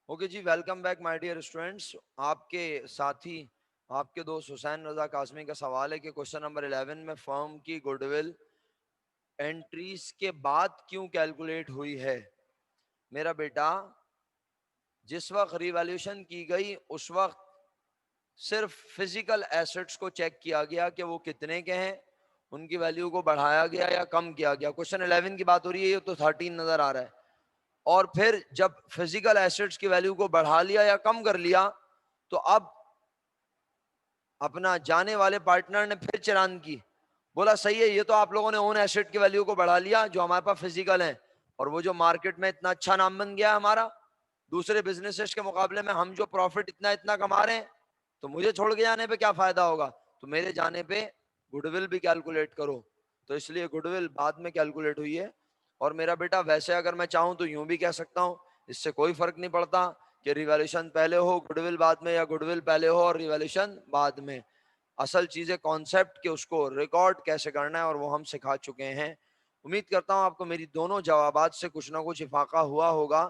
Okay ji, welcome back my dear students. आपके साथी, आपके दोस्त हुसैन रजा कासमी का सवाल है कि क्वेश्चन नंबर 11 में फर्म की गुडविल एंट्रीज के बाद क्यों कैलकुलेट हुई है। मेरा बेटा, जिस वक्त रिवैल्यूएशन की गई उस वक्त सिर्फ फिजिकल एसेट्स को चेक किया गया कि वो कितने के हैं, उनकी वैल्यू को बढ़ाया गया या कम किया गया। क्वेश्चन 11 की बात हो रही है, तो 13 नजर आ रहा है। और फिर जब फिजिकल एसेट्स की वैल्यू को बढ़ा लिया या कम कर लिया, तो अब अपना जाने वाले पार्टनर ने फिर चालान की, बोला सही है, ये तो आप लोगों ने ओन एसेट की वैल्यू को बढ़ा लिया जो हमारे पास फिजिकल है, और वो जो मार्केट में इतना अच्छा नाम बन गया हमारा दूसरे बिजनेसेस के मुकाबले में, हम जो प्रॉफिट इतना इतना कमा रहे हैं, तो मुझे छोड़ के जाने पे क्या फायदा होगा, तो मेरे जाने पे गुडविल भी कैलकुलेट करो। तो इसलिए गुडविल बाद में कैलकुलेट हुई है। और मेरा बेटा, वैसे अगर मैं चाहूं तो यूं भी कह सकता हूं, इससे कोई फर्क नहीं पड़ता कि रिवैल्यूएशन पहले हो गुडविल बाद में, या गुडविल पहले हो और रिवैल्यूएशन बाद में। असल चीज है कॉन्सेप्ट कि उसको रिकॉर्ड कैसे करना है, और वो हम सिखा चुके हैं। उम्मीद करता हूं आपको मेरी दोनों जवाबात से कुछ ना कुछ इफाका हुआ होगा।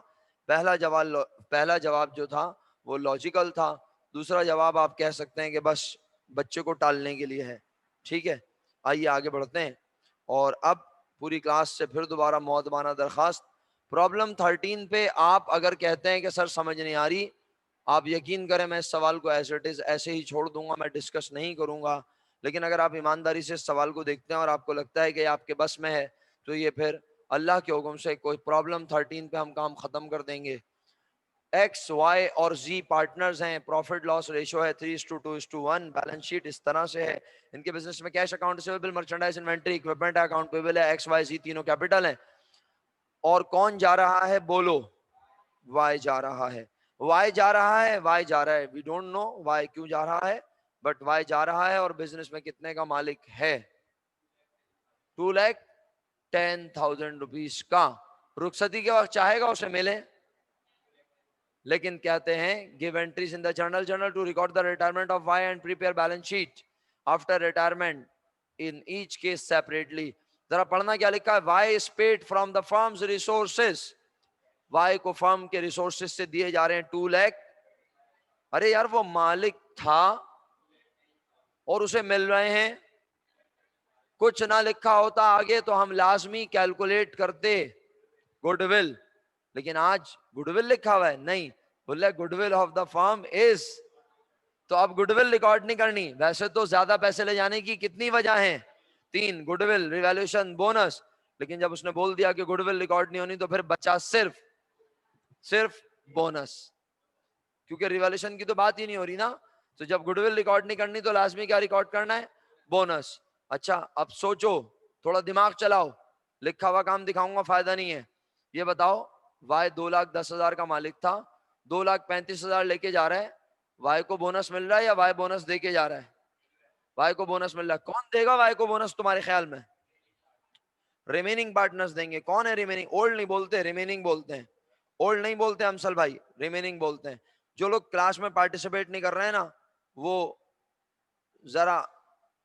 पहला जवाब जो था वो लॉजिकल था, दूसरा जवाब आप कह सकते हैं कि बस बच्चे को टालने के लिए है। ठीक है, आइए आगे बढ़ते हैं। और अब पूरी क्लास से फिर दोबारा मौदबाना दरखास्त, प्रॉब्लम 13 पे आप अगर कहते हैं कि सर समझ नहीं आ रही, आप यकीन करें मैं इस सवाल को एज इट इज ऐसे ही छोड़ दूंगा, मैं डिस्कस नहीं करूंगा। लेकिन अगर आप ईमानदारी से इस सवाल को देखते हैं और आपको लगता है कि आपके बस में है, तो ये फिर अल्लाह के हुक्म से कोई प्रॉब्लम 13 पे हम काम खत्म कर देंगे। एक्स, वाई और जी पार्टनर्स हैं, प्रॉफिट लॉस रेशियो है 3:2:1, बैलेंस शीट इस तरह से है। इनके बिजनेस में cash, account receivable, merchandise, inventory, equipment, account payable है, एक्स वाई जी तीनों कैपिटल हैं। और कौन जा रहा है बोलो? वाई जा रहा है। वाई जा रहा है, वाई जा रहा है, वी डोंट नो वाई क्यों जा रहा है, बट वाई जा रहा है। और बिजनेस में कितने का मालिक है? 2,10,000 का। रुखसती के वक्त चाहेगा उसे मिले, लेकिन कहते हैं give entries in the journal to record the retirement of Y and prepare balance sheet after retirement in each case separately. जरा पढ़ना क्या लिखा है। Y is paid from the firm's resources, Y को फर्म के रिसोर्सेस से दिए जा रहे हैं 2 लाख। अरे यार, वो मालिक था और उसे मिल रहे हैं। कुछ ना लिखा होता आगे तो हम लाजमी कैलकुलेट करते गुडविल, लेकिन आज गुडविल लिखा हुआ है, नहीं, बोले goodwill of the firm is. तो अब गुडविल रिकॉर्ड नहीं करनी। वैसे तो ज्यादा पैसे ले जाने की कितनी वजह है? 3, गुडविल, रिवैल्यूएशन, बोनस। लेकिन जब उसने बोल दिया कि गुडविल रिकॉर्ड नहीं होनी, तो फिर बचा सिर्फ सिर्फ बोनस, क्योंकि रिवैल्यूएशन की तो बात ही नहीं हो रही ना। तो जब गुडविल रिकॉर्ड नहीं करनी, तो लाजमी क्या रिकॉर्ड करना है? बोनस। अच्छा, अब सोचो, थोड़ा दिमाग चलाओ, लिखा हुआ काम दिखाऊंगा, फायदा नहीं है। ये बताओ, वाई 2,10,000 का मालिक था, 2,35,000 लेके जा रहा है, वाई को बोनस मिल रहा है या वाई बोनस दे के जा रहा है? वाई को बोनस मिल रहा है। कौन देगा वाई को बोनस तुम्हारे ख्याल में? रिमेनिंग पार्टनर्स देंगे। कौन है रिमेनिंग? ओल्ड नहीं बोलते, रिमेनिंग बोलते हैं। ओल्ड नहीं बोलते अमसल भाई, रिमेनिंग बोलते हैं। जो लोग क्लास में पार्टिसिपेट नहीं कर रहे हैं ना, वो जरा,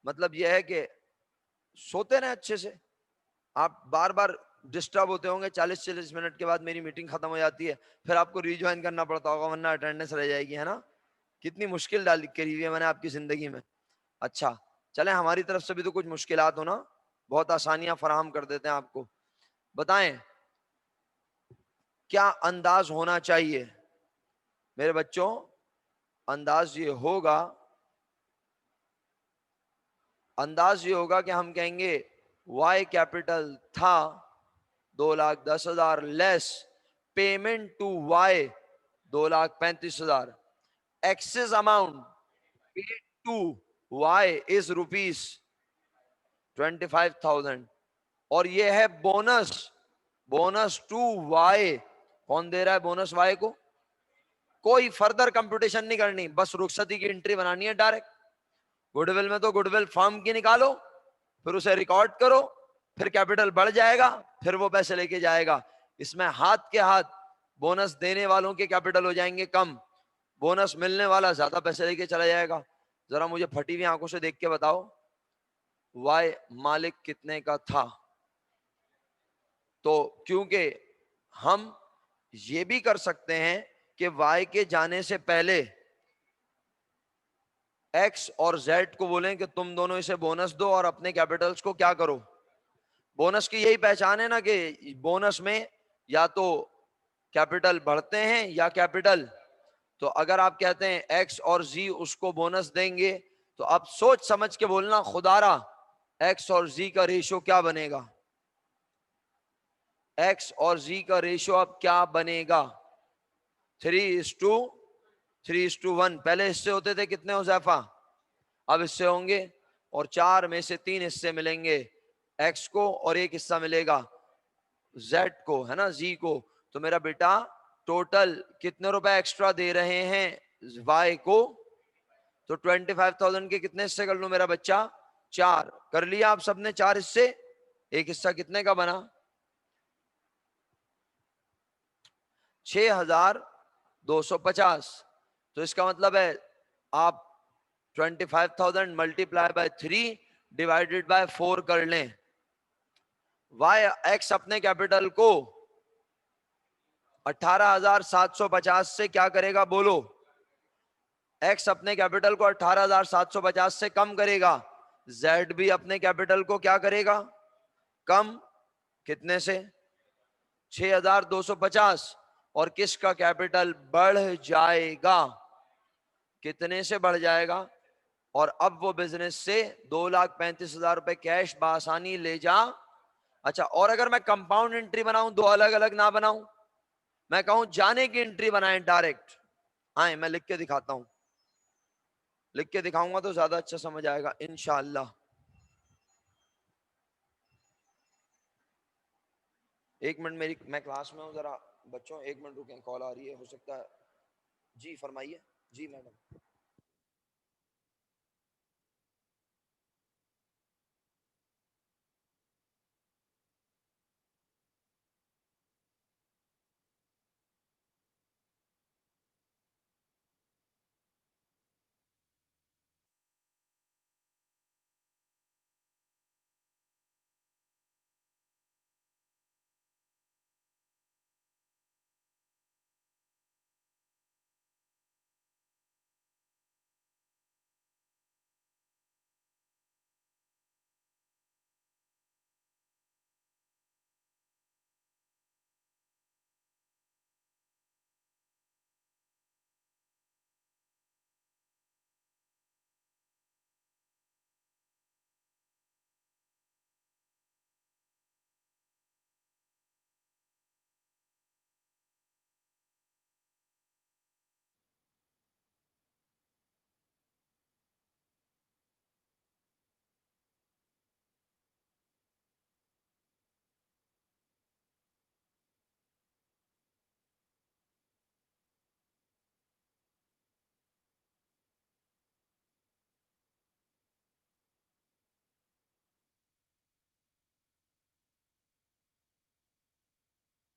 मतलब ये है कि सोते रहे अच्छे से। आप बार बार डिस्टर्ब होते होंगे, 40-40 मिनट के बाद मेरी मीटिंग खत्म हो जाती है, फिर आपको रिज्वाइन करना पड़ता होगा, वरना अटेंडेंस रह जाएगी, है ना। कितनी मुश्किल डाल करी हुई है मैंने आपकी जिंदगी में। अच्छा, चले हमारी तरफ से भी तो कुछ मुश्किलात हो ना, बहुत आसानियां फराहम कर देते हैं आपको। बताएं क्या अंदाज होना चाहिए मेरे बच्चों? अंदाज ये होगा, अंदाज ये होगा कि हम कहेंगे वाई कैपिटल था 2,10,000 less payment to Y 2,35,000, excess amount paid to Y is ₹25,000, और ये है बोनस, बोनस टू वाई। कौन दे रहा है बोनस वाई को? कोई फर्दर कंप्यूटेशन नहीं करनी, बस रुखसती की एंट्री बनानी है डायरेक्ट। गुडविल में तो गुडविल फर्म की निकालो, फिर उसे रिकॉर्ड करो, फिर कैपिटल बढ़ जाएगा, फिर वो पैसे लेके जाएगा। इसमें हाथ के हाथ बोनस देने वालों के कैपिटल हो जाएंगे कम, बोनस मिलने वाला ज्यादा पैसे लेके चला जाएगा। जरा मुझे फटी हुई आंखों से देख के बताओ, वाई मालिक कितने का था? तो क्योंकि हम ये भी कर सकते हैं कि y के जाने से पहले x और z को बोलें कि तुम दोनों इसे बोनस दो और अपने कैपिटल्स को क्या करो। बोनस की यही पहचान है ना कि बोनस में या तो कैपिटल बढ़ते हैं या कैपिटल। तो अगर आप कहते हैं x और z उसको बोनस देंगे तो अब सोच समझ के बोलना, खुदारा x और z का रेशियो क्या बनेगा। x और z का रेशियो अब क्या बनेगा? 3:1। पहले हिस्से होते थे कितने हुज़ैफा? अब हिस्से होंगे और 4 में से 3 हिस्से मिलेंगे x को और एक हिस्सा मिलेगा z को, है ना, z को। तो मेरा बेटा टोटल कितने रुपए एक्स्ट्रा दे रहे हैं y को? तो 25,000 के कितने हिस्से कर लूं मेरा बच्चा? 4 कर लिया आप सबने, 4 हिस्से। एक हिस्सा कितने का बना? 6,250। तो इसका मतलब है आप 25,000 मल्टीप्लाई बाय 3 डिवाइडेड बाय 4 कर लें। x अपने कैपिटल को 18,750 से क्या करेगा बोलो? x अपने कैपिटल को 18,750 से कम करेगा। z भी अपने कैपिटल को क्या करेगा? कम। कितने से? 6,250। और किसका कैपिटल बढ़ जाएगा? कितने से बढ़ जाएगा? और अब वो बिजनेस से 2,35,000 रुपए कैश बासानी ले जा। अच्छा, और अगर मैं कंपाउंड एंट्री बनाऊं, दो अलग अलग ना बनाऊं, मैं कहूं जाने की एंट्री बनाएं डायरेक्ट। आए मैं लिख के दिखाता हूं, लिख के दिखाऊंगा तो ज्यादा अच्छा समझ आएगा इंशाअल्लाह। एक मिनट, मैं क्लास में हूं, जरा बच्चों एक मिनट रुकें, कॉल आ रही है, हो सकता है। जी फरमाइए। जी मैडम।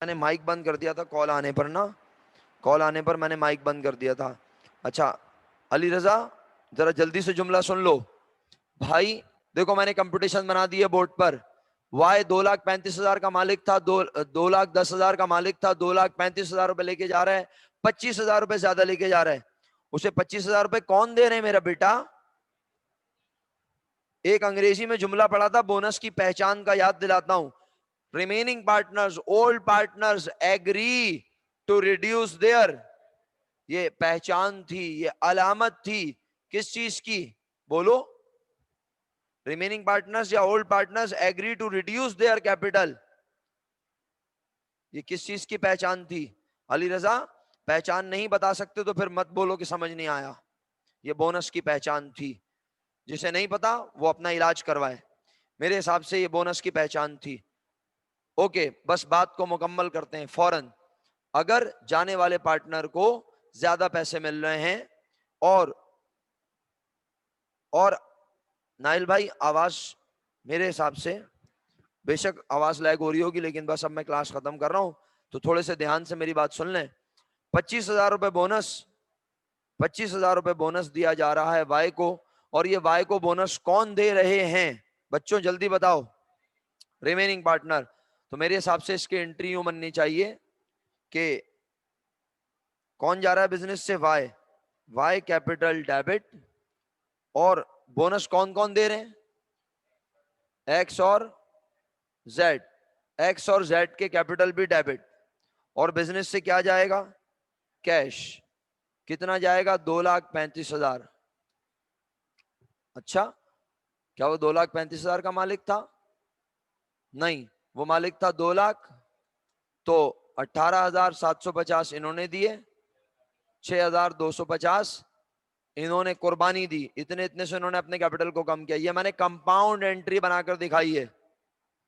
मैंने माइक बंद कर दिया था कॉल आने पर ना, कॉल आने पर मैंने माइक बंद कर दिया था। अच्छा अली रजा, जरा जल्दी से जुमला सुन लो भाई। देखो मैंने कंपटीशन बना दी है बोर्ड पर। वाई 2,35,000 का मालिक था, 2,10,000 का मालिक था, 2,35,000 रुपए लेके जा रहा है, 25,000 रुपए ज्यादा लेके जा रहा है। उसे 25,000 रुपए कौन दे रहे हैं मेरा बेटा? एक अंग्रेजी में जुमला पढ़ा था, बोनस की पहचान का याद दिलाता हूं। Remaining partners, old partners agree to reduce their, ये पहचान थी, ये अलामत थी किस चीज की? बोलो। रिमेनिंग पार्टनर्स या old partners agree to reduce their capital, ये किस चीज की पहचान थी? अली रजा पहचान नहीं बता सकते तो फिर मत बोलो कि समझ नहीं आया। ये बोनस की पहचान थी। जिसे नहीं पता वो अपना इलाज करवाए। मेरे हिसाब से ये बोनस की पहचान थी। ओके, बस बात को मुकम्मल करते हैं फौरन। अगर जाने वाले पार्टनर को ज्यादा पैसे मिल रहे हैं और नाइल भाई आवाज मेरे हिसाब से, बेशक आवाज लैग हो रही होगी लेकिन बस अब मैं क्लास खत्म कर रहा हूं तो थोड़े से ध्यान से मेरी बात सुन लें। 25,000 रुपए बोनस, 25,000 रुपए बोनस दिया जा रहा है वाई को। और ये वाई को बोनस कौन दे रहे हैं बच्चों, जल्दी बताओ? Remaining partner. तो मेरे हिसाब से इसकी एंट्री यूं बननी चाहिए कि कौन जा रहा है बिजनेस से? वाई। वाई कैपिटल डेबिट, और बोनस कौन कौन दे रहे हैं? एक्स और जेड। एक्स और जेड के कैपिटल भी डेबिट, और बिजनेस से क्या जाएगा? कैश। कितना जाएगा? 2,35,000। अच्छा, क्या वो 2,35,000 का मालिक था? नहीं, वो मालिक था 2 लाख। तो 18,750 इन्होंने दिए, 6,250 इन्होंने कुर्बानी दी, इतने इतने से इन्होंने अपने कैपिटल को कम किया। ये मैंने कंपाउंड एंट्री बनाकर दिखाई है,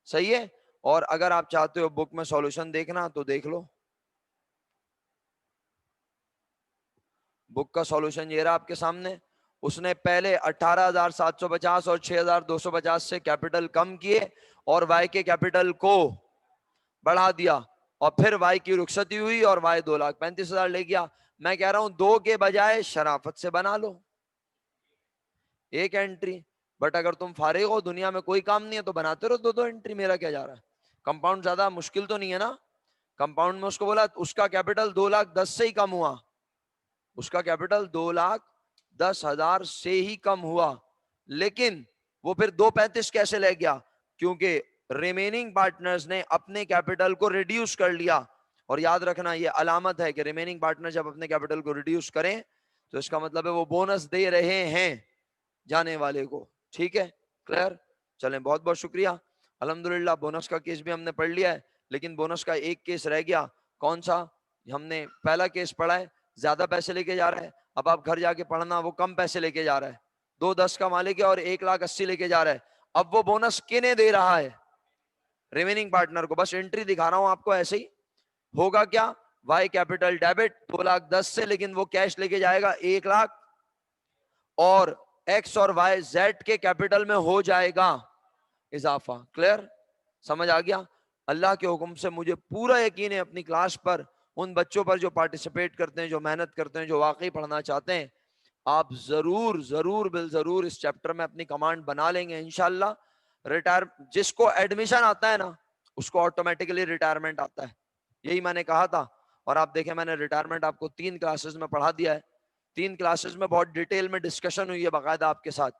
सही है। और अगर आप चाहते हो बुक में सॉल्यूशन देखना तो देख लो, बुक का सॉल्यूशन ये रहा आपके सामने। उसने पहले 18,750 और 6,250 से कैपिटल कम किए और वाई के कैपिटल को बढ़ा दिया, और फिर वाई की रुखसती हुई और वाई 2,35,000 ले गया। मैं कह रहा हूं दो के बजाय शराफत से बना लो एक एंट्री। बट अगर तुम फारिग हो, दुनिया में कोई काम नहीं है, तो बनाते रहो दो दो एंट्री, मेरा क्या जा रहा है। कंपाउंड ज्यादा मुश्किल तो नहीं है ना। कंपाउंड में उसको बोला उसका कैपिटल 2,10,000 से ही कम हुआ, उसका कैपिटल 2,10,000 से ही कम हुआ, लेकिन वो फिर 2,35 कैसे ले गया? क्योंकि रिमेनिंग पार्टनर्स ने अपने कैपिटल को रिड्यूस कर लिया। और याद रखना, ये अलामत है कि रिमेनिंग पार्टनर जब अपने कैपिटल को रिड्यूस करें तो इसका मतलब है वो बोनस दे रहे हैं जाने वाले को। ठीक है, क्लियर? चलें, बहुत बहुत शुक्रिया। अल्हम्दुलिल्लाह बोनस का केस भी हमने पढ़ लिया है, लेकिन बोनस का एक केस रह गया। कौन सा? हमने पहला केस पढ़ा है, ज्यादा पैसे लेके जा रहा है। अब आप घर जाके पढ़ना, वो कम पैसे लेके जा रहा है, 2,10 का मालिक है और 1,80,000 लेके जा रहा है। अब वो बोनस किने दे रहा है? रिमेनिंग पार्टनर को। बस एंट्री दिखा रहा हूं आपको, ऐसे ही होगा क्या? वाई कैपिटल डेबिट 2,10,000 से, लेकिन वो कैश लेके जाएगा 1,00,000, और एक्स और वाई जेड के कैपिटल में हो जाएगा इजाफा। क्लियर? समझ आ गया? अल्लाह के हुक्म से मुझे पूरा यकीन है अपनी क्लास पर, उन बच्चों पर जो पार्टिसिपेट करते हैं, जो मेहनत करते हैं, जो वाकई पढ़ना चाहते हैं। आप जरूर जरूर बिल जरूर इस चैप्टर में अपनी कमांड बना लेंगे इंशाल्लाह। रिटायर जिसको एडमिशन आता है ना, उसको ऑटोमेटिकली रिटायरमेंट आता है, यही मैंने कहा था। और आप देखें, मैंने रिटायरमेंट आपको 3 क्लासेस में पढ़ा दिया है। 3 क्लासेस में बहुत डिटेल में डिस्कशन हुई है बाकायदा आपके साथ।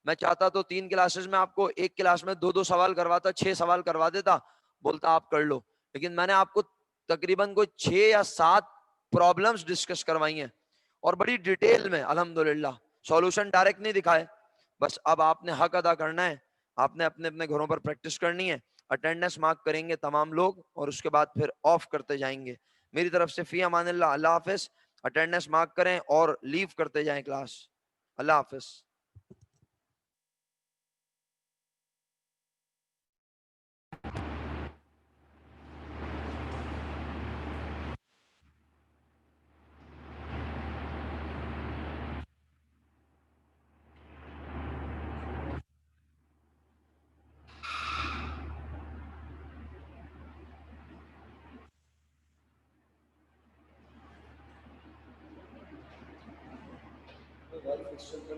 मैं चाहता तो 3 क्लासेस में आपको एक क्लास में 2-2 सवाल करवाता, 6 सवाल करवा देता, बोलता आप कर लो। लेकिन मैंने आपको तकरीबन कोई 6 या 7 प्रॉब्लम्स डिस्कस करवाई हैं, और बड़ी डिटेल में अल्हम्दुलिल्लाह। सॉल्यूशन डायरेक्ट नहीं दिखाए, बस अब आपने हक अदा करना है, आपने अपने अपने घरों पर प्रैक्टिस करनी है। अटेंडेंस मार्क करेंगे तमाम लोग, और उसके बाद फिर ऑफ करते जाएंगे। मेरी तरफ से फी अमानिल्लाह, अल्लाह हाफिज। अटेंडेंस मार्क करें और लीव करते जाएं क्लास। अल्लाह हाफिज।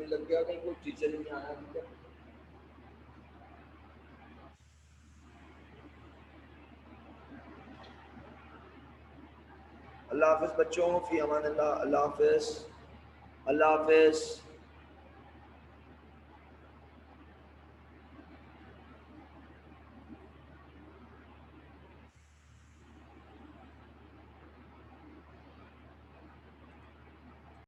लग गया, कहीं कोई टीचर ही नहीं आया। अल्लाह हाफिज बच्चों, फी अमान अल्लाह। अल्लाह हाफिज। अल्लाह हाफिज।